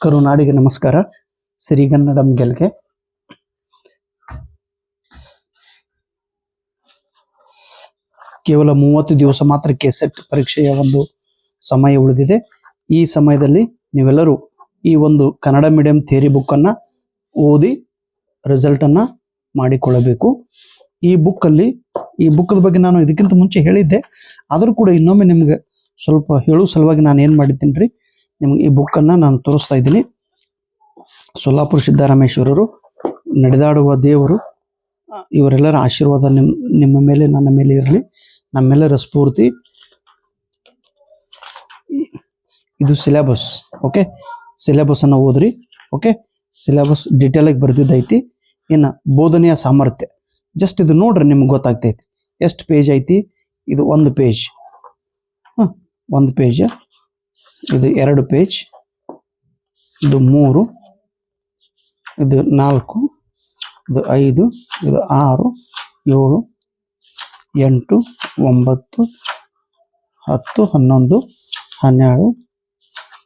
ಕರುನಾಡಿಗೆ ನಮಸ್ಕಾರ. ಸಿರಿಗನ್ನಡಂ ಗೆಲ್ಗೆ ಕೇವಲ 30 ದಿವಸ ಮಾತ್ರ ಕೆಸೆಟ್ ಪರೀಕ್ಷೆಯ ಒಂದು ಸಮಯ ಉಳಿದಿದೆ. ಈ ಸಮಯದಲ್ಲಿ ನೀವೆಲ್ಲರೂ ಈ ಒಂದು ಕನ್ನಡ ಮೀಡಿಯಂ ಥಿಯರಿ ಬುಕ್ ಅನ್ನ ಓದಿ ರಿಸಲ್ಟ್ ಅನ್ನ ಮಾಡಿಕೊಳ್ಳಬೇಕು. ಈ ಬುಕ್ ಬಗ್ಗೆ ನಾನು ಇದಕ್ಕಿಂತ ಮುಂಚೆ ಹೇಳಿದ್ದೆ, ಆದರೂ ಕೂಡ ಇನ್ನೊಮ್ಮೆ ನಿಮ್ಗೆ ಸ್ವಲ್ಪ ಹೇಳುವ ಸಲುವಾಗಿ ನಾನು ಏನು ಮಾಡಿದ್ದೀನಿ ರೀ, ನಿಮ್ಗೆ ಈ ಬುಕ್ ಅನ್ನ ನಾನು ತೋರಿಸ್ತಾ ಇದ್ದೀನಿ. ಸೊಲ್ಲಾಪುರ ಸಿದ್ದರಾಮೇಶ್ವರರು, ನಡೆದಾಡುವ ದೇವರು, ಇವರೆಲ್ಲರ ಆಶೀರ್ವಾದ ನಿಮ್ಮ ಮೇಲೆ ನನ್ನ ಮೇಲೆ ಇರಲಿ. ನಮ್ಮೆಲ್ಲರ ಸ್ಫೂರ್ತಿ. ಇದು ಸಿಲೆಬಸ್. ಓಕೆ, ಸಿಲೆಬಸ್ ಅನ್ನ ಓದ್ರಿ. ಓಕೆ, ಸಿಲೆಬಸ್ ಡೀಟೇಲ್ ಆಗಿ ಬರ್ದಿದ್ದೈತಿ. ಇನ್ನು ಬೋಧನೆಯ ಸಾಮರ್ಥ್ಯ ಜಸ್ಟ್ ಇದು ನೋಡ್ರಿ, ನಿಮ್ಗೆ ಗೊತ್ತಾಗ್ತೈತಿ ಎಷ್ಟು ಪೇಜ್ ಐತಿ. ಇದು 1 ಪೇಜ್, 1 ಪೇಜ್. ಇದು 2 ಪೇಜ್, ಇದು 3, ಇದು 4, ಇದು 5, ಇದು 6, 7, 8, 9, 10, 11, 12,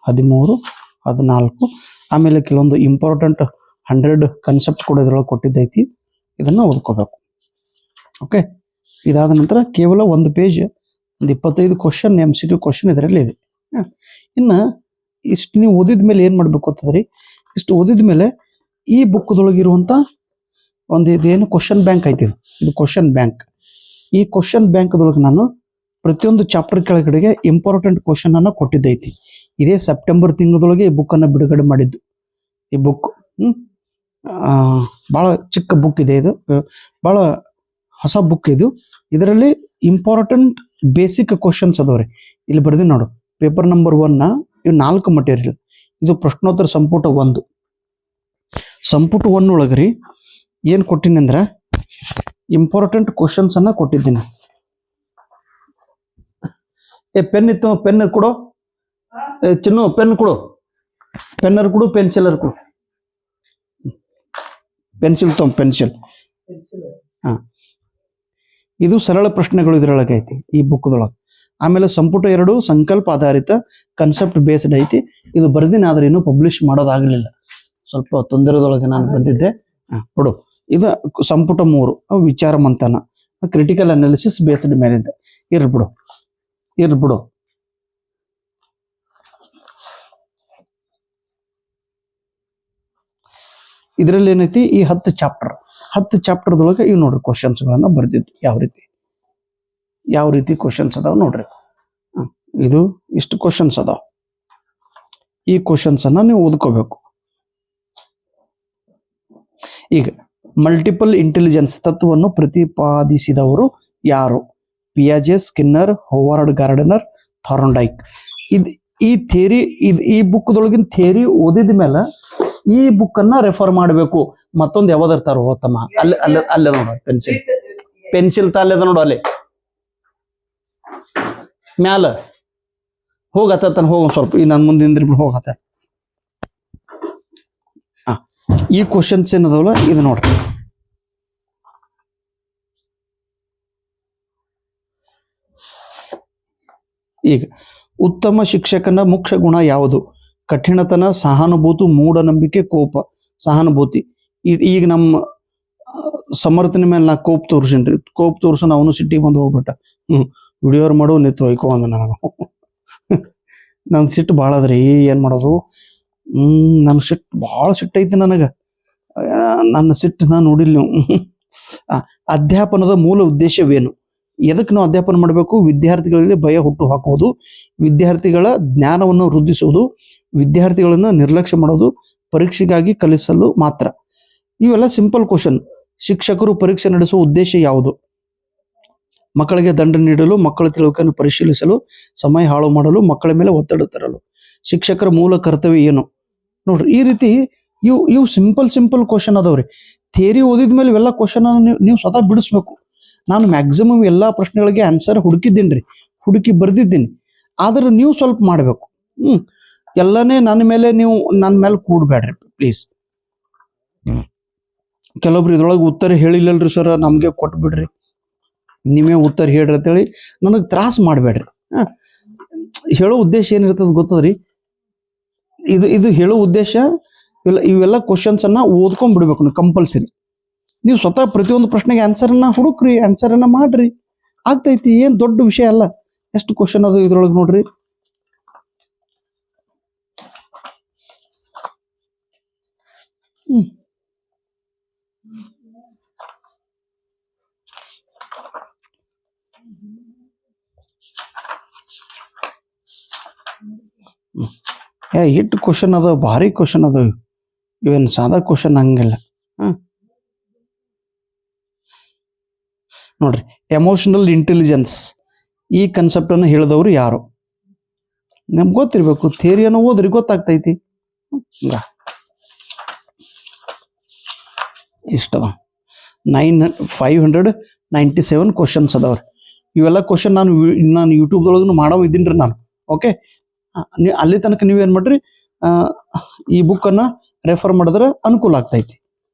13, 14. ಆಮೇಲೆ ಕೆಲವೊಂದು ಇಂಪಾರ್ಟೆಂಟ್ 100 ಕನ್ಸೆಪ್ಟ್ ಕೂಡ ಇದ್ರೊಳಗೆ ಕೊಟ್ಟಿದ್ದೈತಿ. ಇದನ್ನ ಓದ್ಕೋಬೇಕು. ಓಕೆ, ಇದಾದ ನಂತರ ಕೇವಲ 1 ಪೇಜ್, ಒಂದು 25 ಕ್ವಶನ್, MCQ ಕ್ವಶನ್ ಇದರಲ್ಲಿ ಇದೆ. ಇನ್ನು ಇಷ್ಟು ನೀವು ಓದಿದ ಮೇಲೆ ಏನು ಮಾಡಬೇಕು ಅಂತಂದ್ರಿ, ಇಷ್ಟು ಓದಿದ ಮೇಲೆ ಈ ಬುಕ್ದೊಳಗಿರುವಂಥ ಒಂದು ಇದೇನು ಕ್ವಶನ್ ಬ್ಯಾಂಕ್ ಐತಿ, ಇದು ಕ್ವಶನ್ ಬ್ಯಾಂಕ್. ಈ ಕ್ವಶನ್ ಬ್ಯಾಂಕ್ದೊಳಗೆ ನಾನು ಪ್ರತಿಯೊಂದು ಚಾಪ್ಟರ್ ಕೆಳಗಡೆಗೆ ಇಂಪಾರ್ಟೆಂಟ್ ಕ್ವಶನ್ ಅನ್ನ ಕೊಟ್ಟಿದ್ದೈತಿ. ಇದೇ ಸೆಪ್ಟೆಂಬರ್ ತಿಂಗಳದೊಳಗೆ ಈ ಬುಕ್ ಅನ್ನ ಬಿಡುಗಡೆ ಮಾಡಿದ್ದು. ಈ ಬುಕ್ ಭಾಳ ಚಿಕ್ಕ ಬುಕ್ ಇದೆ, ಇದು ಭಾಳ ಹೊಸ ಬುಕ್ ಇದು. ಇದರಲ್ಲಿ ಇಂಪಾರ್ಟೆಂಟ್ ಬೇಸಿಕ್ ಕ್ವಶನ್ಸ್ ಅದಾವ್ರಿ. ಇಲ್ಲಿ ಬರ್ದಿ ನೋಡು, ಪೇಪರ್ ನಂಬರ್ 1 ಇವು 4 ಮಟೀರಿಯಲ್. ಇದು ಪ್ರಶ್ನೋತ್ತರ ಸಂಪುಟ 1. ಸಂಪುಟ 1 ಒಳಗ್ರಿ ಏನು ಕೊಟ್ಟಿನಿ ಅಂದ್ರೆ ಇಂಪಾರ್ಟೆಂಟ್ ಕ್ವಶನ್ಸ್ ಅನ್ನ ಕೊಟ್ಟಿದ್ದೀನಿ. ಪೆನ್ ಇತ್ತು, ಪೆನ್ ಕೊಡು. ಚಿನ್ನು ಪೆನ್ ಕೊಡು, ಪೆನ್ನರ್ ಕೊಡು, ಪೆನ್ಸಿಲರ್ ಕೊಡು. Pencil pencil. ಇದು ಸರಳ ಪ್ರಶ್ನೆಗಳು ಇದರೊಳಗೆ ಐತಿ ಈ ಬುಕ್ದೊಳಗೆ. ಆಮೇಲೆ ಸಂಪುಟ 2 ಸಂಕಲ್ಪ ಆಧಾರಿತ ಕನ್ಸೆಪ್ಟ್ ಬೇಸ್ಡ್ ಐತಿ. ಇದು ಬರ್ದಿನ, ಆದ್ರೆ ಇನ್ನೂ ಪಬ್ಲಿಷ್ ಮಾಡೋದಾಗಲಿಲ್ಲ, ಸ್ವಲ್ಪ ತೊಂದರೆದೊಳಗೆ ನಾನು ಬಂದಿದ್ದೆ. ಕೊಡು. ಇದು ಸಂಪುಟ 3 ವಿಚಾರ ಮಂಥನ, ಕ್ರಿಟಿಕಲ್ ಅನಾಲಿಸಿಸ್ ಬೇಸ್ಡ್ ಮೇಲಿಂದ. ಇರ್ಲಿ ಬಿಡು. ಇದರಲ್ಲಿ ಏನೈತಿ, ಈ 10 ಚಾಪ್ಟರ್ದೊಳಗೆ ಇವು ನೋಡ್ರಿ ಕ್ವಶನ್ಸ್ಗಳನ್ನ ಬರ್ದಿದ್ದು. ಯಾವ ರೀತಿ ಕ್ವಶನ್ಸ್ ಅದಾವ ನೋಡ್ರಿ. ಇದು ಇಷ್ಟು ಕ್ವಶನ್ಸ್ ಅದಾವ. ಈ ಕ್ವಶನ್ಸ್ ಅನ್ನ ನೀವು ಓದ್ಕೋಬೇಕು. ಈಗ ಮಲ್ಟಿಪಲ್ ಇಂಟೆಲಿಜೆನ್ಸ್ ತತ್ವವನ್ನು ಪ್ರತಿಪಾದಿಸಿದವರು ಯಾರು? ಪಿಯಾಜೆ, ಸ್ಕಿನ್ನರ್, ಹೋವಾರ್ಡ್ ಗಾರ್ಡನರ್, ಥಾರ್ನ್ಡೈಕ್. ಈ ಥಿಯರಿ, ಈ ಬುಕ್ದೊಳಗಿನ ಥಿಯರಿ ಓದಿದ ಮೇಲೆ ಈ ಬುಕ್ ಅನ್ನ ರೆಫರ್ ಮಾಡಬೇಕು. ಮತ್ತೊಂದು ಯಾವ್ದಿರ್ತಾರ ಹೋತಮ್ಮ, ಅಲ್ಲೇ ನೋಡ, ಪೆನ್ಸಿಲ್ ತಾಲ್ಲದ ನೋಡು, ಅಲ್ಲಿ ಮ್ಯಾಲ ಹೋಗತ್ತ ಹೋಗ ಸ್ವಲ್ಪ. ಈ ನನ್ನ ಮುಂದಿನ ಹೋಗತ್ತ. ಈ ಕ್ವಶನ್ಸ್ ಏನದವಲ್ಲ ಇದು ನೋಡ್ರಿ. ಈಗ ಉತ್ತಮ ಶಿಕ್ಷಕನ ಮುಖ್ಯ ಗುಣ ಯಾವುದು? ಕಠಿಣತನ, ಸಹಾನುಭೂತಿ, ಮೂಢನಂಬಿಕೆ, ಕೋಪ. ಸಹಾನುಭೂತಿ. ಈಗ ನಮ್ಮ ಸಮರ್ಥನೆ ಮೇಲೆ ನಾ ಕೋಪ ತೋರ್ಸೇನ್ರಿ. ಕೋಪ ತೋರ್ಸೋಣ, ಅವನು ಸಿಟ್ಟಿಗೆ ಬಂದು ಹೋಗ್ಬಿಟ್ಟ. ವಿಡಿಯೋರ್ ಮಾಡು, ನಿಂತು ಹೊಯ್ಕೊ ಅಂದ ನನಗ. ನನ್ ಸಿಟ್ಟು ಭಾಳ ಅದ್ರಿ, ಏನ್ ಮಾಡೋದು? ನನ್ನ ಸಿಟ್ಟು ಭಾಳ ಸಿಟ್ಟೈತಿ ನನಗ. ನನ್ನ ಸಿಟ್ಟನ್ನ ನೋಡಿಲ್ ನೀವು. ಅಧ್ಯಾಪನದ ಮೂಲ ಉದ್ದೇಶವೇನು? ಎದಕ್ಕೆ ನಾವು ಅಧ್ಯಾಪನ ಮಾಡಬೇಕು? ವಿದ್ಯಾರ್ಥಿಗಳಲ್ಲಿ ಭಯ ಹುಟ್ಟು ಹಾಕುವುದು, ವಿದ್ಯಾರ್ಥಿಗಳ ಜ್ಞಾನವನ್ನು ವೃದ್ಧಿಸುವುದು, ವಿದ್ಯಾರ್ಥಿಗಳನ್ನ ನಿರ್ಲಕ್ಷ್ಯ ಮಾಡೋದು, ಪರೀಕ್ಷೆಗಾಗಿ ಕಲಿಸಲು ಮಾತ್ರ. ಇವೆಲ್ಲ ಸಿಂಪಲ್ ಕ್ವಶನ್. ಶಿಕ್ಷಕರು ಪರೀಕ್ಷೆ ನಡೆಸುವ ಉದ್ದೇಶ ಯಾವುದು? ಮಕ್ಕಳಿಗೆ ದಂಡ ನೀಡಲು, ಮಕ್ಕಳ ತಿಳುವಳಿಕೆಯನ್ನು ಪರಿಶೀಲಿಸಲು, ಸಮಯ ಹಾಳು ಮಾಡಲು, ಮಕ್ಕಳ ಮೇಲೆ ಒತ್ತಡ ತರಲು. ಶಿಕ್ಷಕರ ಮೂಲ ಕರ್ತವ್ಯ ಏನು? ನೋಡ್ರಿ, ಈ ರೀತಿ ಇವು ಸಿಂಪಲ್ ಕ್ವಶನ್ ಅದಾವ್ರಿ. ಥಿಯರಿ ಓದಿದ ಮೇಲೆ ಇವೆಲ್ಲ ಕ್ವಶನ್ ನೀವು ಸ್ವತಃ ಬಿಡಿಸ್ಬೇಕು. ನಾನು ಮ್ಯಾಕ್ಸಿಮಮ್ ಎಲ್ಲಾ ಪ್ರಶ್ನೆಗಳಿಗೆ ಆನ್ಸರ್ ಹುಡುಕಿ ಬರ್ದಿದ್ದೀನಿ. ಆದ್ರೆ ನೀವು ಸ್ವಲ್ಪ ಮಾಡಬೇಕು. ಎಲ್ಲನೇ ನನ್ನ ಮೇಲೆ ಕೂಡ್ಬೇಡ್ರಿ ಪ್ಲೀಸ್. ಕೆಲವೊಬ್ರು ಇದ್ರೊಳಗೆ ಉತ್ತರ ಹೇಳಿಲ್ಲಲ್ರಿ ಸರ್, ನಮ್ಗೆ ಕೊಟ್ಬಿಡ್ರಿ, ನೀವೇ ಉತ್ತರ ಹೇಳ್ರಿ ಅಂತೇಳಿ ನನಗೆ ತ್ರಾಸ ಮಾಡಬೇಡ್ರಿ. ಹೇಳೋ ಉದ್ದೇಶ ಏನಿರ್ತದ ಗೊತ್ತದ್ರಿ? ಇದು ಹೇಳೋ ಉದ್ದೇಶ ಇವೆಲ್ಲ ಕ್ವಶನ್ಸ್ ಅನ್ನ ಓದ್ಕೊಂಡ್ ಬಿಡ್ಬೇಕು ನೀವು ಕಂಪಲ್ಸರಿ. ನೀವು ಸ್ವತಃ ಪ್ರತಿಯೊಂದು ಪ್ರಶ್ನೆಗೆ ಆನ್ಸರ್ನ ಹುಡುಕ್ರಿ, ಆನ್ಸರ್ನ ಮಾಡ್ರಿ, ಆಗ್ತೈತಿ. ಏನ್ ದೊಡ್ಡ ವಿಷಯ ಅಲ್ಲ. ಎಷ್ಟು ಕ್ವಶನ್ ಅದು ಇದ್ರೊಳಗೆ ನೋಡ್ರಿ. ಇಟ್ಟು ಕ್ವಶನ್ ಅದ, ಭಾರಿ ಕ್ವಶನ್ ಅದ. ಇವೇನು ಸಾದಾ ಕ್ವಶನ್ ಹಂಗಿಲ್ಲ. ನೋಡ್ರಿ, ಎಮೋಷನಲ್ ಇಂಟೆಲಿಜೆನ್ಸ್ ಈ ಕನ್ಸೆಪ್ಟ್ ಅನ್ನು ಹೇಳಿದವರು ಯಾರು? ನಮ್ಗೆ ಗೊತ್ತಿರ್ಬೇಕು. ಥಿಯರಿಯನ್ನು ಓದ್ರಿ ಗೊತ್ತಾಗ್ತೈತಿ. ಇಷ್ಟದ 597 ಕ್ವಶನ್ಸ್ ಅದಾವ್ರಿ. ಇವೆಲ್ಲ ಕ್ವಶನ್ ನಾನು ಯೂಟ್ಯೂಬ್ದೊಳಗೂ ಮಾಡೋ ಇದ್ದೀನ್ರಿ ನಾನು. ಓಕೆ, ಅಲ್ಲಿ ತನಕ ನೀವೇನು ಮಾಡ್ರಿ, ಈ ಬುಕ್ಕನ್ನು ರೆಫರ್ ಮಾಡಿದ್ರೆ ಅನುಕೂಲ ಆಗ್ತೈತಿ.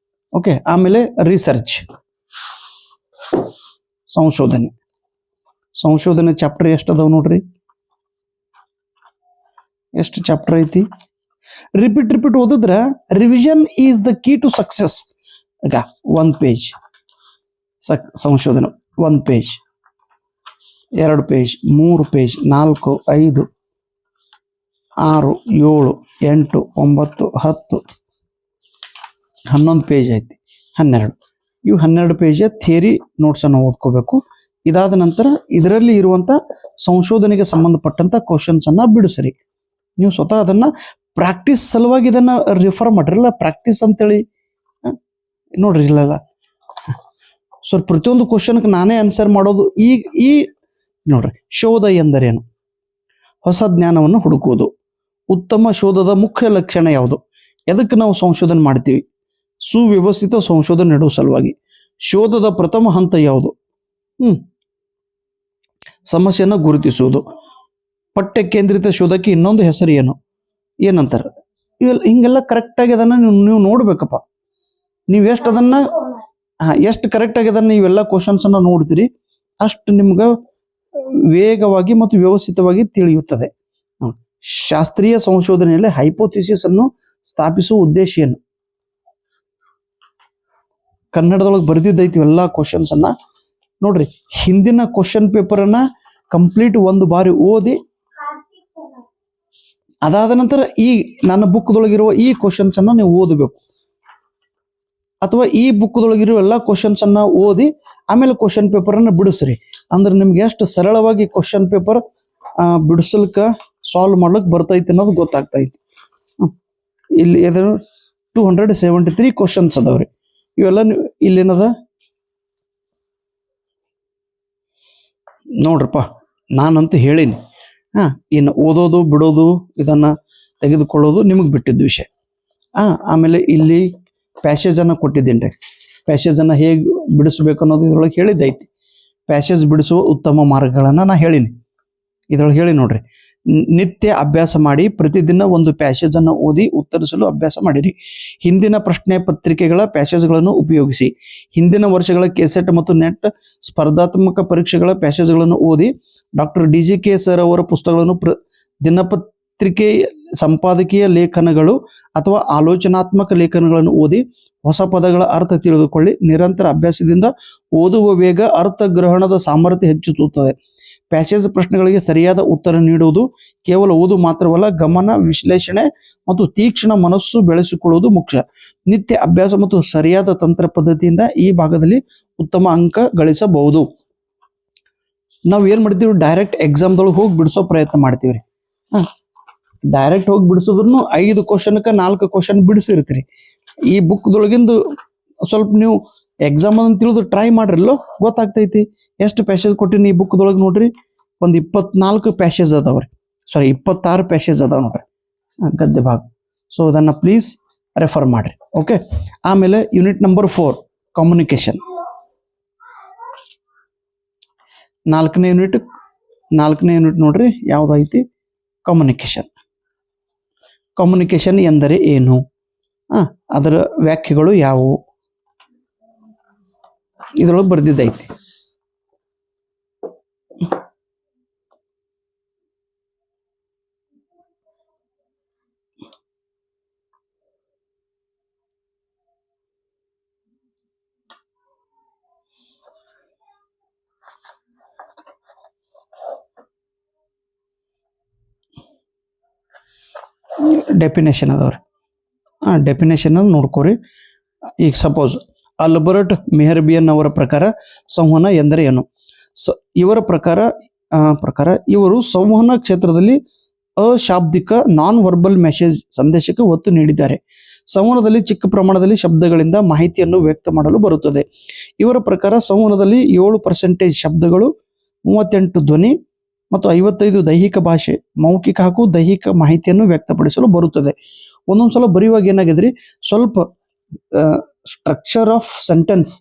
ಓಕೆ, ಆಮೇಲೆ ರಿಸರ್ಚ್, ಸಂಶೋಧನೆ ಚಾಪ್ಟರ್ ಎಷ್ಟು ಅದಾವ ನೋಡ್ರಿ. ಎಷ್ಟು ಚಾಪ್ಟರ್ ಐತಿ? ರಿಪೀಟ್ ಓದಿದ್ರೆ revision is the key to success. ಈಗ 1 ಪೇಜ್ ಸಂಶೋಧನೆ, 1 ಪೇಜ್, 2 ಪೇಜ್, 3 ಪೇಜ್, 4, 5, 6, 7, 8, 9, 10, 11 ಪೇಜ್ ಐತಿ. 12 ಇವು 12 ಪೇಜ್ ಥಿಯರಿ ನೋಟ್ಸನ್ನು ಓದ್ಕೋಬೇಕು. ಇದಾದ ನಂತರ ಇದರಲ್ಲಿ ಇರುವಂಥ ಸಂಶೋಧನೆಗೆ ಸಂಬಂಧಪಟ್ಟಂಥ ಕ್ವಶನ್ಸನ್ನು ಬಿಡಿಸ್ರಿ. ನೀವು ಸ್ವತಃ ಅದನ್ನು ಪ್ರಾಕ್ಟೀಸ್ ಸಲುವಾಗಿ ಇದನ್ನು ರಿಫರ್ ಮಾಡಿರಲ್ಲ, ಪ್ರಾಕ್ಟೀಸ್ ಅಂತೇಳಿ ನೋಡ್ರಿ. ಇಲ್ಲಲ್ಲ ಸರ್, ಪ್ರತಿಯೊಂದು ಕ್ವಶನ್ಗೆ ನಾನೇ ಆನ್ಸರ್ ಮಾಡೋದು. ಈ ನೋಡ್ರಿ, ಶೋಧ ಎಂದರೇನು? ಹೊಸ ಜ್ಞಾನವನ್ನು ಹುಡುಕುವುದು. ಉತ್ತಮ ಶೋಧದ ಮುಖ್ಯ ಲಕ್ಷಣ ಯಾವುದು? ಎದಕ್ಕೆ ನಾವು ಸಂಶೋಧನೆ ಮಾಡ್ತೀವಿ? ಸುವ್ಯವಸ್ಥಿತ ಸಂಶೋಧನೆ ನಡೆಯುವ ಸಲುವಾಗಿ. ಶೋಧದ ಪ್ರಥಮ ಹಂತ ಯಾವುದು? ಸಮಸ್ಯೆಯನ್ನು ಗುರುತಿಸುವುದು. ಪಠ್ಯ ಕೇಂದ್ರಿತ ಶೋಧಕ್ಕೆ ಇನ್ನೊಂದು ಹೆಸರು ಏನಂತಾರೆ? ಹಿಂಗೆಲ್ಲ ಕರೆಕ್ಟಾಗಿ ಅದನ್ನು ನೀವು ನೋಡ್ಬೇಕಪ್ಪ. ನೀವು ಎಷ್ಟು ಕರೆಕ್ಟಾಗಿ ಅದನ್ನು ಇವೆಲ್ಲ ಕ್ವಶನ್ಸನ್ನು ನೋಡ್ತೀರಿ, ಅಷ್ಟು ನಿಮ್ಗೆ ವೇಗವಾಗಿ ಮತ್ತು ವ್ಯವಸ್ಥಿತವಾಗಿ ತಿಳಿಯುತ್ತದೆ. ಶಾಸ್ತ್ರೀಯ ಸಂಶೋಧನೆಯಲ್ಲಿ ಹೈಪೋಥಿಸಿಸ್ ಅನ್ನು ಸ್ಥಾಪಿಸುವ ಉದ್ದೇಶ ಏನು? ಕನ್ನಡದೊಳಗೆ ಬರೆದಿದ್ದೈತಿ ಎಲ್ಲ ಕ್ವಶನ್ಸ್ ಅನ್ನ ನೋಡ್ರಿ. ಹಿಂದಿನ ಕ್ವಶನ್ ಪೇಪರನ್ನ ಕಂಪ್ಲೀಟ್ 1 ಬಾರಿ ಓದಿ, ಅದಾದ ನಂತರ ಈ ನನ್ನ ಬುಕ್ದೊಳಗಿರುವ ಈ ಕ್ವಶನ್ಸ್ ಅನ್ನ ನೀವು ಓದಬೇಕು. ಅಥವಾ ಈ ಬುಕ್ದೊಳಗಿರುವ ಎಲ್ಲ ಕ್ವಶನ್ಸ್ ಅನ್ನ ಓದಿ ಆಮೇಲೆ ಕ್ವಶನ್ ಪೇಪರನ್ನು ಬಿಡಿಸ್ರಿ. ಅಂದ್ರೆ ನಿಮ್ಗೆ ಎಷ್ಟು ಸರಳವಾಗಿ ಕ್ವಶನ್ ಪೇಪರ್ ಬಿಡಿಸ್ಲಿಕ್ಕ, ಸಾಲ್ವ್ ಮಾಡ್ಲಿಕ್ಕೆ ಬರ್ತೈತಿ ಅನ್ನೋದು ಗೊತ್ತಾಗ್ತೈತಿ. ಇಲ್ಲಿ 273 ಕ್ವಶನ್ಸ್ ಅದಾವ್ರಿ. ಇವೆಲ್ಲ ಇಲ್ಲೇನದ ನೋಡ್ರಪ್ಪ, ನಾನಂತೂ ಹೇಳೀನಿ. ಇನ್ನು ಓದೋದು ಬಿಡೋದು ಇದನ್ನ ತೆಗೆದುಕೊಳ್ಳೋದು ನಿಮಗೆ ಬಿಟ್ಟಿದ್ದ ವಿಷಯ. ಆಮೇಲೆ ಇಲ್ಲಿ ಪ್ಯಾಸೇಜನ್ನು ಕೊಟ್ಟಿದ್ದೀನಿ. ಪ್ಯಾಸೇಜನ್ನು ಹೇಗೆ ಬಿಡಿಸ್ಬೇಕು ಅನ್ನೋದು ಇದ್ರೊಳಗೆ ಹೇಳಿದ್ದೈತಿ. ಪ್ಯಾಸೇಜ್ ಬಿಡಿಸುವ ಉತ್ತಮ ಮಾರ್ಗಗಳನ್ನು ನಾ ಹೇಳೀನಿ. ಇದ್ರೊಳಗೆ ಹೇಳಿ ನೋಡ್ರಿ. ನಿತ್ಯ ಅಭ್ಯಾಸ ಮಾಡಿ, ಪ್ರತಿದಿನ ಒಂದು ಪ್ಯಾಸೇಜನ್ನು ಓದಿ ಉತ್ತರಿಸಲು ಅಭ್ಯಾಸ ಮಾಡಿರಿ. ಹಿಂದಿನ ಪ್ರಶ್ನೆ ಪತ್ರಿಕೆಗಳ ಪ್ಯಾಸೇಜ್ಗಳನ್ನು ಉಪಯೋಗಿಸಿ. ಹಿಂದಿನ ವರ್ಷಗಳ ಕೆಸೆಟ್ ಮತ್ತು ನೆಟ್ ಸ್ಪರ್ಧಾತ್ಮಕ ಪರೀಕ್ಷೆಗಳ ಪ್ಯಾಸೇಜ್ಗಳನ್ನು ಓದಿ. ಡಾಕ್ಟರ್ DGK ಸರ್ ಅವರ ಪುಸ್ತಕಗಳನ್ನು ದಿನಪತ್ರಿಕೆ ಸಂಪಾದಕೀಯ ಲೇಖನಗಳು ಅಥವಾ ಆಲೋಚನಾತ್ಮಕ ಲೇಖನಗಳನ್ನು ಓದಿ ಹೊಸ ಪದಗಳ ಅರ್ಥ ತಿಳಿದುಕೊಳ್ಳಿ. ನಿರಂತರ ಅಭ್ಯಾಸದಿಂದ ಓದುವ ವೇಗ, ಅರ್ಥಗ್ರಹಣದ ಸಾಮರ್ಥ್ಯ ಹೆಚ್ಚುತ್ತದೆ. ಪ್ಯಾಸೇಜ್ ಪ್ರಶ್ನೆಗಳಿಗೆ ಸರಿಯಾದ ಉತ್ತರ ನೀಡುವುದು ಕೇವಲ ಓದು ಮಾತ್ರವಲ್ಲ, ಗಮನ, ವಿಶ್ಲೇಷಣೆ ಮತ್ತು ತೀಕ್ಷ್ಣ ಮನಸ್ಸು ಬೆಳೆಸಿಕೊಳ್ಳುವುದು ಮುಖ್ಯ. ನಿತ್ಯ ಅಭ್ಯಾಸ ಮತ್ತು ಸರಿಯಾದ ತಂತ್ರ ಪದ್ಧತಿಯಿಂದ ಈ ಭಾಗದಲ್ಲಿ ಉತ್ತಮ ಅಂಕ ಗಳಿಸಬಹುದು. ನಾವು ಏನ್ ಮಾಡ್ತೀವಿ, ಡೈರೆಕ್ಟ್ ಎಕ್ಸಾಮ್ದೊಳಗೆ ಹೋಗಿ ಬಿಡಿಸೋ ಪ್ರಯತ್ನ ಮಾಡ್ತೀವಿ ರೀ. ಡೈರೆಕ್ಟ್ ಹೋಗಿ ಬಿಡಿಸೋದ್ರೂ 5 ಕ್ವಶನ್ಗೆ 4 ಕ್ವಶನ್ ಬಿಡಿಸಿರ್ತೀರಿ. ಈ ಬುಕ್ದೊಳಗಿಂದು ಸ್ವಲ್ಪ ನೀವು ಎಕ್ಸಾಮ್ ಅಂತ ತಿಳಿದು ಟ್ರೈ ಮಾಡ್ರಲ್ಲೋ ಗೊತ್ತಾಗ್ತೈತಿ. ಎಷ್ಟು ಪ್ಯಾಸೇಜ್ ಕೊಟ್ಟಿನಿ ಈ ಬುಕ್ದೊಳಗೆ ನೋಡ್ರಿ. ಒಂದು 24 ಪ್ಯಾಸೇಜ್ ಅದಾವ್ರಿ, 26 ಪ್ಯಾಸೇಜ್ ಅದಾವ ನೋಡ್ರಿ ಗದ್ಯ ಭಾಗ. ಸೊ ಅದನ್ನ ಪ್ಲೀಸ್ ರೆಫರ್ ಮಾಡ್ರಿ. ಓಕೆ, ಆಮೇಲೆ ಯೂನಿಟ್ ನಂಬರ್ 4 ಕಮ್ಯುನಿಕೇಶನ್. 4ನೇ ಯೂನಿಟ್ ನೋಡ್ರಿ, ಯಾವ್ದೈತಿ? ಕಮ್ಯುನಿಕೇಶನ್. ಕಮ್ಯುನಿಕೇಶನ್ ಎಂದರೆ ಏನು? ಅದರ ವ್ಯಾಖ್ಯೆಗಳು ಯಾವುವು? ಇದ್ರೊಳಗೆ ಬರ್ದಿದ್ದೈತಿ. ಡೆಫಿನೇಷನ್ ಅದಾವ್ರಿ. ಡೆಫಿನೇಷನ್ ನೋಡ್ಕೋರಿ. ಈಗ ಸಪೋಸ್ ಅಲ್ಬರ್ಟ್ ಮೆಹರ್ಬಿಯನ್ ಅವರ ಪ್ರಕಾರ ಸಂವಹನ ಎಂದರೆ ಏನು? ಇವರ ಪ್ರಕಾರ ಇವರು ಸಂವಹನ ಕ್ಷೇತ್ರದಲ್ಲಿ ಅಶಾಬ್ದಿಕ ನಾನ್ ವರ್ಬಲ್ ಮೆಸೇಜ್ ಸಂದೇಶಕ್ಕೆ ಒತ್ತು ನೀಡಿದ್ದಾರೆ. ಸಂವಹನದಲ್ಲಿ ಚಿಕ್ಕ ಪ್ರಮಾಣದಲ್ಲಿ ಶಬ್ದಗಳಿಂದ ಮಾಹಿತಿಯನ್ನು ವ್ಯಕ್ತ ಮಾಡಲು ಬರುತ್ತದೆ. ಇವರ ಪ್ರಕಾರ ಸಂವಹನದಲ್ಲಿ 7% ಶಬ್ದಗಳು, 38 ಧ್ವನಿ ಮತ್ತು 55 ದೈಹಿಕ ಭಾಷೆ, ಮೌಖಿಕ ಹಾಗೂ ದೈಹಿಕ ಮಾಹಿತಿಯನ್ನು ವ್ಯಕ್ತಪಡಿಸಲು ಬರುತ್ತದೆ. ಒಂದೊಂದ್ಸಲ ಬರೆಯುವಾಗ ಏನಾಗಿದ್ರಿ, ಸ್ವಲ್ಪ ಸ್ಟ್ರಕ್ಚರ್ ಆಫ್ ಸೆಂಟೆನ್ಸ್,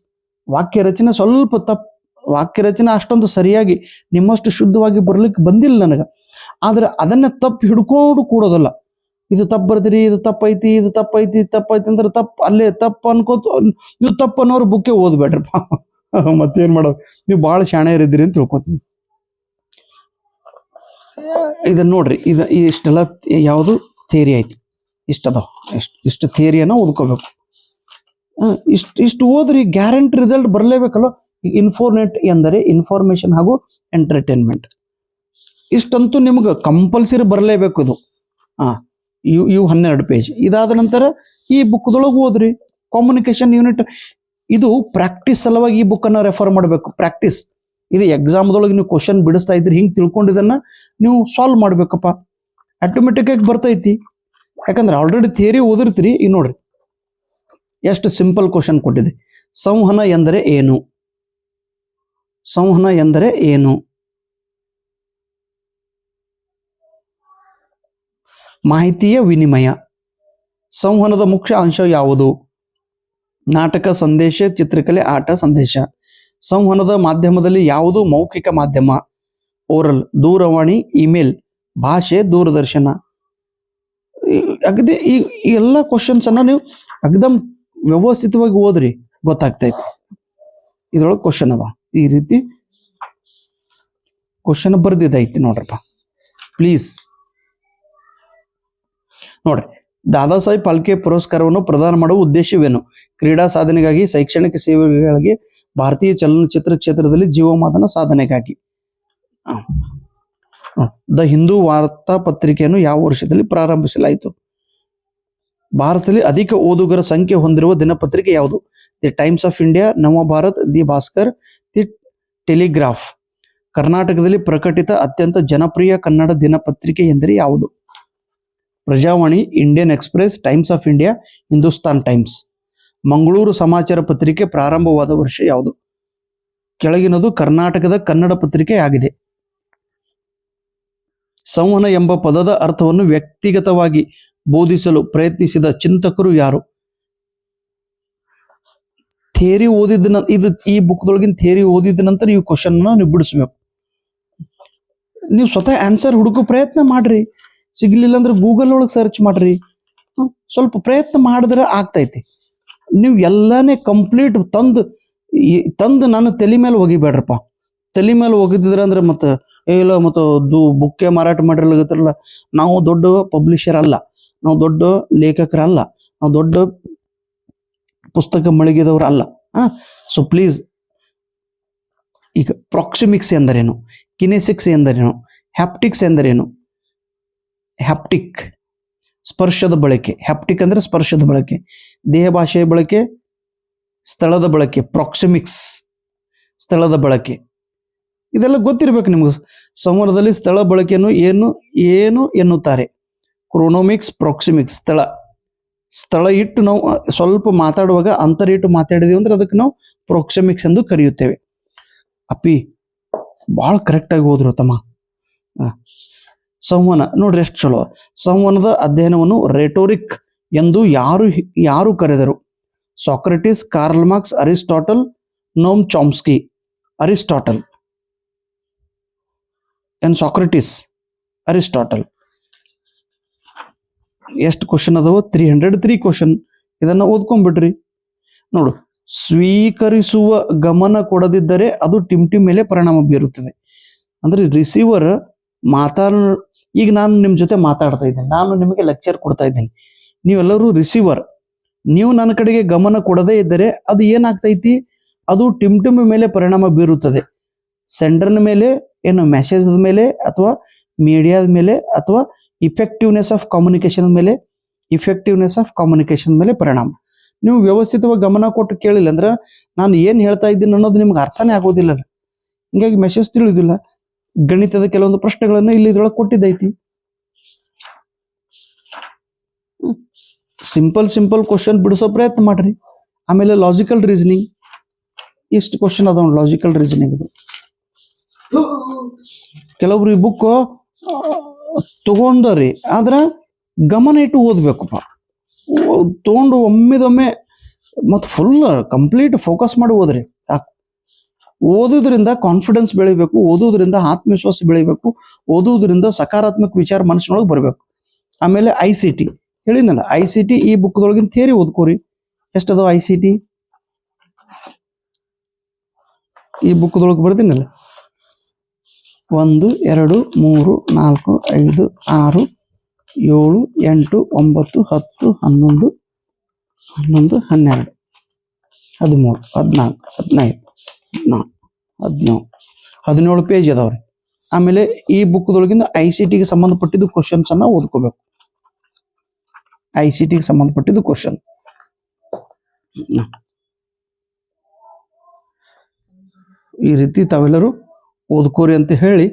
ವಾಕ್ಯ ರಚನೆ ಸ್ವಲ್ಪ ತಪ್ಪು, ವಾಕ್ಯ ರಚನೆ ಅಷ್ಟೊಂದು ಸರಿಯಾಗಿ ನಿಮ್ಮಷ್ಟು ಶುದ್ಧವಾಗಿ ಬರ್ಲಿಕ್ಕೆ ಬಂದಿಲ್ಲ ನನಗೆ. ಆದ್ರೆ ಅದನ್ನ ತಪ್ಪು ಹಿಡ್ಕೊಂಡು ಕೂಡೋದಲ್ಲ. ಇದು ತಪ್ಪು ಬರ್ದಿರಿ, ಇದು ತಪ್ಪೈತಿ, ಇದು ತಪ್ಪೈತಿ, ತಪ್ಪೈತಿ ಅಂದ್ರೆ ತಪ್ಪು, ಅಲ್ಲೇ ತಪ್ಪು ಅನ್ಕೋತ ನೀವು ತಪ್ಪು ಅನ್ನೋರು ಬುಕ್ಕೆ ಓದ್ಬೇಡ್ರಪ್ಪ. ಮತ್ತೇನ್ ಮಾಡೋದು, ನೀವು ಭಾಳ ಶಾಣೆಯರಿದ್ದೀರಿ ಅಂತ ತಿಳ್ಕೊತೀನಿ. ಇದನ್ನ ನೋಡ್ರಿ, ಇಷ್ಟೆಲ್ಲ ಯಾವುದು ಥಿಯರಿ ಐತಿ, ಇಷ್ಟದಾವ, ಇಷ್ಟು ಥಿಯರಿಯನ್ನ ಓದ್ಕೋಬೇಕು. ಇಷ್ಟು ಓದ್ರಿ, ಗ್ಯಾರಂಟಿ ರಿಸಲ್ಟ್ ಬರಲೇಬೇಕಲ್ಲ. ಇನ್ಫೋರ್ನೆಟ್ ಎಂದರೆ ಇನ್ಫಾರ್ಮೇಶನ್ ಹಾಗೂ ಎಂಟರ್ಟೈನ್ಮೆಂಟ್, ಇಷ್ಟಂತೂ ನಿಮ್ಗೆ ಕಂಪಲ್ಸರಿ ಬರಲೇಬೇಕು. ಇದು ಇವು 12 ಪೇಜ್. ಇದಾದ ನಂತರ ಈ ಬುಕ್ದೊಳಗೆ ಓದ್ರಿ, ಕಮ್ಯುನಿಕೇಶನ್ ಯೂನಿಟ್. ಇದು ಪ್ರಾಕ್ಟೀಸ್ ಸಲುವಾಗಿ ಈ ಬುಕ್ಕನ್ನು ರೆಫರ್ ಮಾಡಬೇಕು. ಪ್ರಾಕ್ಟೀಸ್, ಇದು ಎಕ್ಸಾಮ್ದೊಳಗೆ ನೀವು ಕ್ವಶನ್ ಬಿಡಿಸ್ತಾ ಇದ್ರಿ, ಹಿಂಗೆ ತಿಳ್ಕೊಂಡಿದ್ದನ್ನ ನೀವು ಸಾಲ್ವ್ ಮಾಡ್ಬೇಕಪ್ಪ, ಆಟೋಮೆಟಿಕ್ ಆಗಿ ಬರ್ತೈತಿ. ಯಾಕಂದ್ರೆ ಆಲ್ರೆಡಿ ಥಿಯರಿ ಓದಿರ್ತೀರಿ. ಈಗ ನೋಡ್ರಿ ಎಷ್ಟು ಸಿಂಪಲ್ ಕ್ವಶನ್ ಕೊಟ್ಟಿದೆ. ಸಂವಹನ ಎಂದರೆ ಏನು? ಸಂವಹನ ಎಂದರೆ ಏನು? ಮಾಹಿತಿಯ ವಿನಿಮಯ. ಸಂವಹನದ ಮುಖ್ಯ ಅಂಶ ಯಾವುದು? ನಾಟಕ, ಸಂದೇಶ, ಚಿತ್ರಕಲೆ, ಆಟ, ಸಂದೇಶ. ಸಂವಹನದ ಮಾಧ್ಯಮದಲ್ಲಿ ಯಾವುದು ಮೌಖಿಕ ಮಾಧ್ಯಮ? ಓರಲ್, ದೂರವಾಣಿ, ಇಮೇಲ್, ಭಾಷೆ, ದೂರದರ್ಶನ. ಅಗದಿ ಈ ಎಲ್ಲ ಕ್ವಶನ್ಸ್ ಅನ್ನ ನೀವು ಅಗ್ದಮ್ ವ್ಯವಸ್ಥಿತವಾಗಿ ಓದ್ರಿ, ಗೊತ್ತಾಗ್ತೈತಿ. ಇದ್ರೊಳಗೆ ಕ್ವಶನ್ ಅದ, ಈ ರೀತಿ ಕ್ವಶನ್ ಬರ್ದಿದ್ದೈತಿ ನೋಡ್ರಪ್ಪ, ಪ್ಲೀಸ್ ನೋಡ್ರಿ. ದಾದಾ ಸಾಹೇಬ್ ಫಾಲ್ಕೆ ಪುರಸ್ಕಾರವನ್ನು ಪ್ರದಾನ ಮಾಡುವ ಉದ್ದೇಶವೇನು? ಕ್ರೀಡಾ ಸಾಧನೆಗಾಗಿ, ಶೈಕ್ಷಣಿಕ ಸೇವೆಗಳಿಗೆ, ಭಾರತೀಯ ಚಲನಚಿತ್ರ ಕ್ಷೇತ್ರದಲ್ಲಿ ಜೀವಮಾನ ಸಾಧನೆಗಾಗಿ. ದ ಹಿಂದೂ ವಾರ್ತಾ ಪತ್ರಿಕೆಯನ್ನು ಯಾವ ವರ್ಷದಲ್ಲಿ ಪ್ರಾರಂಭಿಸಲಾಯಿತು? ಭಾರತದಲ್ಲಿ ಅಧಿಕ ಓದುಗರ ಸಂಖ್ಯೆ ಹೊಂದಿರುವ ದಿನಪತ್ರಿಕೆ ಯಾವುದು? The times of India, Navbharat, the Bhaskar, the telegraph. ಕರ್ನಾಟಕದಲ್ಲಿ ಪ್ರಕಟಿತ ಅತ್ಯಂತ ಜನಪ್ರಿಯ ಕನ್ನಡ ದಿನಪತ್ರಿಕೆ ಎಂದರೆ ಯಾವುದು? Prajavani, Indian express, times of India, Hindustan times. Mangaluru ಸಮಾಚಾರ ಪತ್ರಿಕೆ ಪ್ರಾರಂಭವಾದ ವರ್ಷ ಯಾವುದು? ಕೆಳಗಿನದು ಕರ್ನಾಟಕದ ಕನ್ನಡ ಪತ್ರಿಕೆ ಆಗಿದೆ. ಸಂವಹನ ಎಂಬ ಪದದ ಅರ್ಥವನ್ನು ವ್ಯಕ್ತಿಗತವಾಗಿ ಬೋಧಿಸಲು ಪ್ರಯತ್ನಿಸಿದ ಚಿಂತಕರು ಯಾರು? ಥಿಯರಿ ಓದಿದ ಈ ಬುಕ್ದೊಳಗಿನ ಥಿಯರಿ ಓದಿದ ನಂತರ ಈ ಕ್ವಶನ್ ನೀವು ಬಿಡಿಸ್ಬೇಕು. ನೀವು ಸ್ವತಃ ಆನ್ಸರ್ ಹುಡುಕೋ ಪ್ರಯತ್ನ ಮಾಡ್ರಿ. ಸಿಗ್ಲಿಲ್ಲ ಅಂದ್ರೆ ಗೂಗಲ್ ಒಳಗೆ ಸರ್ಚ್ ಮಾಡ್ರಿ. ಸ್ವಲ್ಪ ಪ್ರಯತ್ನ ಮಾಡಿದ್ರೆ ಆಗ್ತೈತಿ. ನೀವು ಎಲ್ಲಾನೇ ಕಂಪ್ಲೀಟ್ ತಂದು ನಾನು ತಲೆ ಮೇಲೆ ಒಗಿಬೇಡ್ರಪ್ಪ. ತಲೆ ಮೇಲೆ ಒಗಿದಿದ್ರ ಅಂದ್ರೆ ಮತ್ತೆ ಇಲ್ಲ ಮತ್ತೆ ಬುಕ್ಕೆ ಮಾರಾಟ ಮಾಡಿರ್ಲಾಗತ್ತಿರಲ್ಲ. ನಾವು ದೊಡ್ಡ ಪಬ್ಲಿಷರ್ ಅಲ್ಲ, ನಾವು ದೊಡ್ಡ ಲೇಖಕರಲ್ಲ, ನಾವು ದೊಡ್ಡ ಪುಸ್ತಕ ಮಳಿಗೆದವ್ರು ಅಲ್ಲ. ಸೊ ಪ್ಲೀಸ್, ಈಗ ಪ್ರಾಕ್ಸಿಮಿಕ್ಸ್ ಎಂದರೇನು? ಕಿನೆಸಿಕ್ಸ್ ಎಂದರೇನು? ಹ್ಯಾಪ್ಟಿಕ್ಸ್ ಎಂದರೇನು? ಹ್ಯಾಪ್ಟಿಕ್ ಸ್ಪರ್ಶದ ಬಳಕೆ, ಹ್ಯಾಪ್ಟಿಕ್ ಅಂದ್ರೆ ಸ್ಪರ್ಶದ ಬಳಕೆ. ದೇಹ ಭಾಷೆಯ ಬಳಕೆ, ಸ್ಥಳದ ಬಳಕೆ. ಪ್ರಾಕ್ಸಿಮಿಕ್ಸ್ ಸ್ಥಳದ ಬಳಕೆ. ಇದೆಲ್ಲ ಗೊತ್ತಿರ್ಬೇಕು ನಿಮ್ಗೆ. ಸಂವಹನದಲ್ಲಿ ಸ್ಥಳ ಬಳಕೆಯನ್ನು ಏನು ಎನ್ನುತ್ತಾರೆ? ಕ್ರೋನೋಮಿಕ್ಸ್, ಪ್ರಾಕ್ಸಿಮಿಕ್ಸ್. ಸ್ಥಳ ಇಟ್ಟು ನಾವು ಸ್ವಲ್ಪ ಮಾತಾಡುವಾಗ ಅಂತರ ಇಟ್ಟು ಮಾತಾಡಿದೀವಿ ಅಂದ್ರೆ ಅದಕ್ಕೆ ನಾವು ಪ್ರಾಕ್ಸಿಮಿಕ್ಸ್ ಎಂದು ಕರೆಯುತ್ತೇವೆ. ಅಪ್ಪಿ ಭಾಳ ಕರೆಕ್ಟಾಗಿ ಹೋದ್ರು ತಮ್ಮ. ಸಂವಹನ ನೋಡ್ರಿ ಎಷ್ಟು ಚಲೋ. ಸಂವಹನದ ಅಧ್ಯಯನವನ್ನು ರೆಟೋರಿಕ್ ಎಂದು ಯಾರು ಕರೆದರು? Socrates, Karl Marx, Aristotle, Noam Chomsky. Aristotle ಏನ್ ಸಾಕ್ರೆಟಿಸ್? ಅರಿಸ್ಟಾಟಲ್. ಎಷ್ಟು ಕ್ವಶನ್ ಅದಾವ? 303 ಕ್ವಶನ್. ಇದನ್ನ ಓದ್ಕೊಂಡ್ಬಿಡ್ರಿ. ನೋಡು, ಸ್ವೀಕರಿಸುವ ಗಮನ ಕೊಡದಿದ್ದರೆ ಅದು ಟಿಮ್ ಮೇಲೆ ಪರಿಣಾಮ ಬೀರುತ್ತದೆ. ಅಂದ್ರೆ ರಿಸೀವರ್ ಈಗ ನಾನು ನಿಮ್ಮ ಜೊತೆ ಮಾತಾಡ್ತಾ ಇದ್ದೇನೆ, ನಾನು ನಿಮಗೆ ಲೆಕ್ಚರ್ ಕೊಡ್ತಾ ಇದ್ದೇನೆ, ನೀವೆಲ್ಲರೂ ರಿಸೀವರ್. ನೀವು ನನ್ನ ಕಡೆಗೆ ಗಮನ ಕೊಡದೇ ಇದ್ದರೆ ಅದು ಏನಾಗ್ತೈತಿ? ಅದು ಟಿಮ್ ಮೇಲೆ ಪರಿಣಾಮ ಬೀರುತ್ತದೆ. ಸೆಂಡರ್ನ ಮೇಲೆ, ಏನು ಮೆಸೇಜ್ ಮೇಲೆ, ಅಥವಾ ಮೀಡಿಯಾದ ಮೇಲೆ, ಅಥವಾ ಇಫೆಕ್ಟಿವ್ನೆಸ್ ಆಫ್ ಕಮ್ಯುನಿಕೇಶನ್ ಮೇಲೆ ಪರಿಣಾಮ. ನೀವು ವ್ಯವಸ್ಥಿತವಾಗಿ ಗಮನ ಕೊಟ್ಟು ಕೇಳಿಲ್ಲ ಅಂದ್ರೆ ನಾನು ಏನು ಹೇಳ್ತಾ ಇದ್ದೀನಿ ಅನ್ನೋದು ನಿಮ್ಗೆ ಅರ್ಥನೇ ಆಗೋದಿಲ್ಲ. ಹಿಂಗಾಗಿ ಮೆಸೇಜ್ ತಿಳಿಯೋದಿಲ್ಲ. ಗಣಿತದ ಕೆಲವೊಂದು ಪ್ರಶ್ನೆಗಳನ್ನು ಇಲ್ಲಿ ಇದ್ರೊಳಗೆ ಕೊಟ್ಟಿದ್ದೈತಿ. ಸಿಂಪಲ್ ಕ್ವಶನ್ ಬಿಡಿಸೋ ಪ್ರಯತ್ನ ಮಾಡ್ರಿ. ಆಮೇಲೆ ಲಾಜಿಕಲ್ ರೀಸನಿಂಗ್, ಇಷ್ಟು ಕ್ವಶನ್ ಅದಾವ. ಲಾಜಿಕಲ್ ರೀಸನಿಂಗ್ ಇದು ಕೆಲವೊಬ್ರು ಈ ಬುಕ್ ತಗೊಂಡ್ರಿ, ಆದ್ರೆ ಗಮನ ಇಟ್ಟು ಓದ್ಬೇಕಪ್ಪ. ತಗೊಂಡು ಒಮ್ಮೆದೊಮ್ಮೆ ಮತ್ತು ಫುಲ್ ಕಂಪ್ಲೀಟ್ ಫೋಕಸ್ ಮಾಡಿ ಓದ್ರಿ. ಓದೋದ್ರಿಂದ ಕಾನ್ಫಿಡೆನ್ಸ್ ಬೆಳಿಬೇಕು, ಓದೋದ್ರಿಂದ ಆತ್ಮವಿಶ್ವಾಸ ಬೆಳಿಬೇಕು, ಓದೋದ್ರಿಂದ ಸಕಾರಾತ್ಮಕ ವಿಚಾರ ಮನಸ್ಸಿನೊಳಗೆ ಬರಬೇಕು. ಆಮೇಲೆ ICT ಹೇಳಿನಲ್ಲ, ICT ಈ ಬುಕ್ದೊಳಗಿನ ಥಿಯರಿ ಓದ್ಕೋರಿ. ಎಷ್ಟದಾವ ICT ಈ ಬುಕ್ದೊಳಗೆ ಬರ್ದಿನಲ್ಲ, 1 2 3 4 5 6 7 8 9 10 11 12 13 14 15 17 ಪೇಜ್ ಅದಾವ್ರಿ. ಆಮೇಲೆ ಈ ಬುಕ್ದೊಳಗಿಂದ ICTಗೆ ಸಂಬಂಧಪಟ್ಟಿದ್ದು ಕ್ವಶನ್ಸ್ ಅನ್ನ ಓದ್ಕೋಬೇಕು. ICTಗೆ ಸಂಬಂಧಪಟ್ಟಿದ್ದು ಕ್ವಶನ್ ಈ ರೀತಿ ತಾವೆಲ್ಲರೂ ಓದ್ಕೋರಿ ಅಂತ ಹೇಳಿ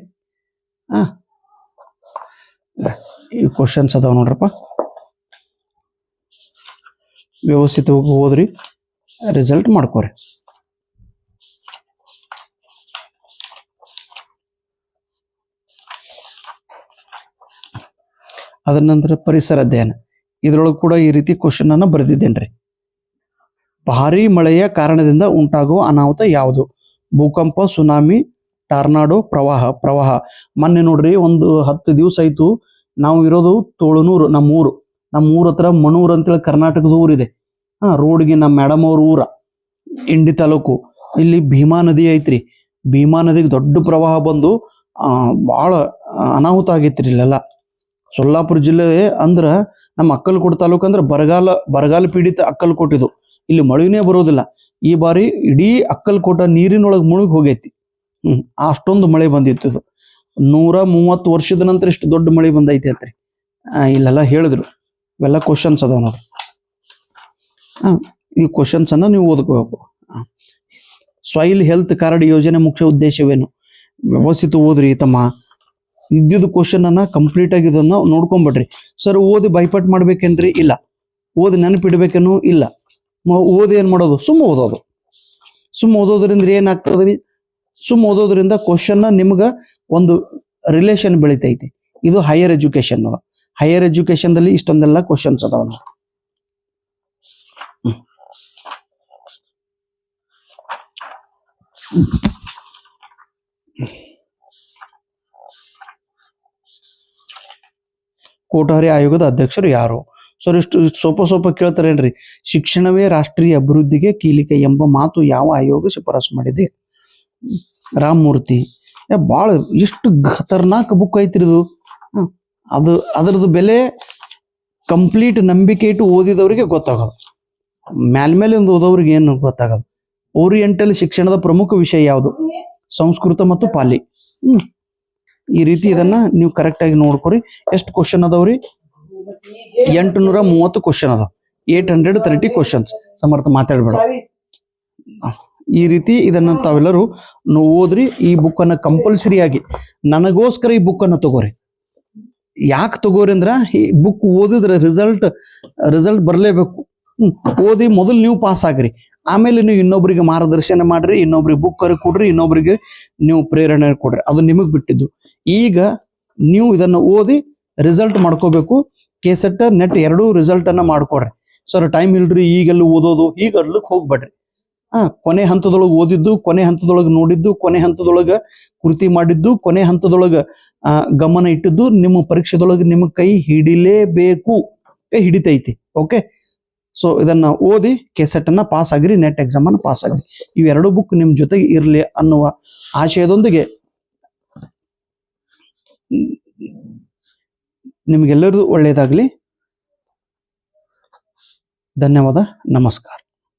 ಈ ಕ್ವಶನ್ಸ್ ಅದಾವ ನೋಡ್ರಪ್ಪ. ವ್ಯವಸ್ಥಿತವಾಗಿ ಓದ್ರಿ, ರಿಸಲ್ಟ್ ಮಾಡ್ಕೋರಿ. ಅದರ ನಂತರ ಪರಿಸರ ಅಧ್ಯಯನ, ಇದ್ರೊಳಗೆ ಕೂಡ ಈ ರೀತಿ ಕ್ವಶನ್ ಅನ್ನ ಬರೆದಿದ್ದೇನ್ರಿ. ಭಾರಿ ಮಳೆಯ ಕಾರಣದಿಂದ ಉಂಟಾಗುವ ಅನಾಹುತ ಯಾವುದು? ಭೂಕಂಪ, ಸುನಾಮಿ, ಟಾರ್ನಾಡೋ, ಪ್ರವಾಹ. ಮೊನ್ನೆ ನೋಡ್ರಿ, ಒಂದು 10 ದಿವಸ ಆಯ್ತು. ನಾವು ಇರೋದು ತೋಳನೂರು, ನಮ್ಮೂರ ಹತ್ರ ಮಣೂರ್ ಅಂತೇಳಿ ಕರ್ನಾಟಕದ ಊರಿದೆ. ರೋಡ್ಗೆ ನಮ್ಮ ಮೇಡಮ್ ಅವ್ರ ಊರ, ಇಂಡಿ ತಾಲೂಕು. ಇಲ್ಲಿ ಭೀಮಾ ನದಿ ಐತ್ರಿ. ಭೀಮಾ ನದಿಗೆ ದೊಡ್ಡ ಪ್ರವಾಹ ಬಂದು ಭಾಳ ಅನಾಹುತ ಆಗೈತ್ರಿ ಇಲ್ಲೆಲ್ಲ. ಸೊಲ್ಲಾಪುರ ಜಿಲ್ಲೆ ಅಂದ್ರ ನಮ್ಮ ಅಕ್ಕಲಕೋಟೆ ತಾಲೂಕು ಅಂದ್ರೆ ಬರಗಾಲ ಪೀಡಿತ ಅಕ್ಕಲಕೋಟಿದು. ಇಲ್ಲಿ ಮಳೆನೇ ಬರೋದಿಲ್ಲ. ಈ ಬಾರಿ ಇಡೀ ಅಕ್ಕಲಕೋಟ ನೀರಿನೊಳಗೆ ಮುಳುಗಿ ಹೋಗೈತಿ. ಅಷ್ಟೊಂದು ಮಳೆ ಬಂದಿತ್ತು. 130 ವರ್ಷದ ನಂತರ ಇಷ್ಟು ದೊಡ್ಡ ಮಳೆ ಬಂದೈತಿ ಅಂತ್ರಿ. ಇಲ್ಲೆಲ್ಲ ಹೇಳಿದ್ರು. ಇವೆಲ್ಲ ಕ್ವಶನ್ಸ್ ಅದಾವ ನೋಡ್ರಿ. ಈ ಕ್ವಶನ್ಸ್ ಅನ್ನ ನೀವು ಓದ್ಕೋಬೇಕು. ಸಾಯಿಲ್ ಹೆಲ್ತ್ ಕಾರ್ಡ್ ಯೋಜನೆ ಮುಖ್ಯ ಉದ್ದೇಶವೇನು? ವ್ಯವಸ್ಥಿತ ಓದ್ರಿ ತಮ್ಮ. ಇದ್ದಿದ್ದು ಕ್ವಶನ್ ಅನ್ನ ಕಂಪ್ಲೀಟ್ ಆಗಿ ಇದನ್ನ ನೋಡ್ಕೊಂಡ್ಬಿಡ್ರಿ. ಸರ್ ಓದಿ ಬೈಪಟ್ ಮಾಡ್ಬೇಕೇನ್ರಿ? ಇಲ್ಲ. ಓದಿ ನೆನಪಿಡ್ಬೇಕೇನು? ಇಲ್ಲ. ಓದಿ ಏನ್ ಮಾಡೋದು? ಸುಮ್ಮ ಓದೋದ್ರಿಂದ ಏನಾಗ್ತದ್ರಿ? ಓದೋದ್ರಿಂದ ಕ್ವಶನ್ ನಿಮ್ಗ ಒಂದು ರಿಲೇಷನ್ ಬೆಳಿತೈತಿ. ಇದು ಹೈಯರ್ ಎಜುಕೇಶನ್. ಹೈಯರ್ ಎಜುಕೇಶನ್ದಲ್ಲಿ ಇಷ್ಟೊಂದೆಲ್ಲ ಕ್ವಶನ್ಸ್ ಅದಾವ. ಕೋಠಾರಿ ಆಯೋಗದ ಅಧ್ಯಕ್ಷರು ಯಾರು? ಸರ್ ಇಷ್ಟು ಸ್ವಲ್ಪ ಕೇಳ್ತಾರೇನ್ರಿ. ಶಿಕ್ಷಣವೇ ರಾಷ್ಟ್ರೀಯ ಅಭಿವೃದ್ಧಿಗೆ ಕೀಲಿಕೆ ಎಂಬ ಮಾತು ಯಾವ ಆಯೋಗ ಶಿಫಾರಸು ಮಾಡಿದೆ? ರಾಮಮೂರ್ತಿ. ಭಾಳ ಎಷ್ಟು ಖತರ್ನಾಕ್ ಬುಕ್ ಐತ್ರಿ ಇದು. ಅದರದ್ದು ಬೆಲೆ ಕಂಪ್ಲೀಟ್ ನಂಬಿಕೆ ಇಟ್ಟು ಓದಿದವರಿಗೆ ಗೊತ್ತಾಗೋದು. ಮೇಲೆ ಒಂದು ಓದೋರಿಗೆ ಏನು ಗೊತ್ತಾಗೋದು. ಓರಿಯೆಂಟಲ್ ಶಿಕ್ಷಣದ ಪ್ರಮುಖ ವಿಷಯ ಯಾವುದು? ಸಂಸ್ಕೃತ ಮತ್ತು ಪಾಲಿ. ಈ ರೀತಿ ಇದನ್ನ ನೀವು ಕರೆಕ್ಟ್ ಆಗಿ ನೋಡ್ಕೊರಿ. ಎಷ್ಟು ಕ್ವಶನ್ ಅದಾವ್ರಿ? 830 ಕ್ವಶನ್ ಅದಾವ. 830 ಕ್ವಶನ್ಸ್. ಸಮರ್ಥ ಮಾತಾಡ್ಬೇಡ. ಈ ರೀತಿ ಇದನ್ನ ತಾವೆಲ್ಲರೂ ಓದ್ರಿ. ಈ ಬುಕ್ ಅನ್ನ ಕಂಪಲ್ಸರಿ ಆಗಿ, ನನಗೋಸ್ಕರ ಈ ಬುಕ್ ಅನ್ನ ತಗೋರಿ. ಯಾಕೆ ತಗೋರಿ ಅಂದ್ರ, ಈ ಬುಕ್ ಓದಿದ್ರೆ ರಿಸಲ್ಟ್ ಬರಲೇಬೇಕು. ಓದಿ ಮೊದಲು ನೀವು ಪಾಸ್ ಆಗ್ರಿ. ಆಮೇಲೆ ನೀವು ಇನ್ನೊಬ್ರಿಗೆ ಮಾರ್ಗದರ್ಶನ ಮಾಡ್ರಿ, ಇನ್ನೊಬ್ರಿಗೆ ಬುಕ್ ಕೊಡ್ರಿ, ಇನ್ನೊಬ್ರಿಗೆ ನೀವು ಪ್ರೇರಣೆ ಕೊಡ್ರಿ. ಅದು ನಿಮಗ್ ಬಿಟ್ಟಿದ್ದು. ಈಗ ನೀವು ಇದನ್ನ ಓದಿ ರಿಸಲ್ಟ್ ಮಾಡ್ಕೋಬೇಕು. ಕೆಸೆಟ್ ನೆಟ್ ಎರಡೂ ರಿಸಲ್ಟ್ ಅನ್ನ ಮಾಡ್ಕೊಡ್ರಿ. ಸರ್ ಟೈಮ್ ಇಲ್ರಿ, ಈಗೆಲ್ಲ ಓದೋದು, ಈಗ ಅರ್ಲಕ್ ಹೋಗ್ಬೇಡ್ರಿ. ಕೊನೆ ಹಂತದೊಳಗೆ ಓದಿದ್ದು, ಕೊನೆ ಹಂತದೊಳಗೆ ನೋಡಿದ್ದು, ಕೊನೆ ಹಂತದೊಳಗೆ ಕೃತಿ ಮಾಡಿದ್ದು, ಕೊನೆ ಹಂತದೊಳಗೆ ಗಮನ ಇಟ್ಟಿದ್ದು ನಿಮ್ಮ ಪರೀಕ್ಷೆದೊಳಗೆ ನಿಮಗೆ ಕೈ ಹಿಡಿಲೇಬೇಕು. ಕೈ ಹಿಡಿತೈತಿ. ಓಕೆ. ಸೊ ಇದನ್ನ ಓದಿ ಕೆಸೆಟ್ ಅನ್ನ ಪಾಸ್ ಆಗ್ರಿ, ನೆಟ್ ಎಕ್ಸಾಮ್ ಅನ್ನ ಪಾಸ್ ಆಗ್ರಿ. ಇವೆರಡು ಬುಕ್ ನಿಮ್ ಜೊತೆಗೆ ಇರಲಿ ಅನ್ನುವ ಆಶಯದೊಂದಿಗೆ ನಿಮ್ಗೆಲ್ಲರಿಗೂ ಒಳ್ಳೆಯದಾಗ್ಲಿ. ಧನ್ಯವಾದ. ನಮಸ್ಕಾರ.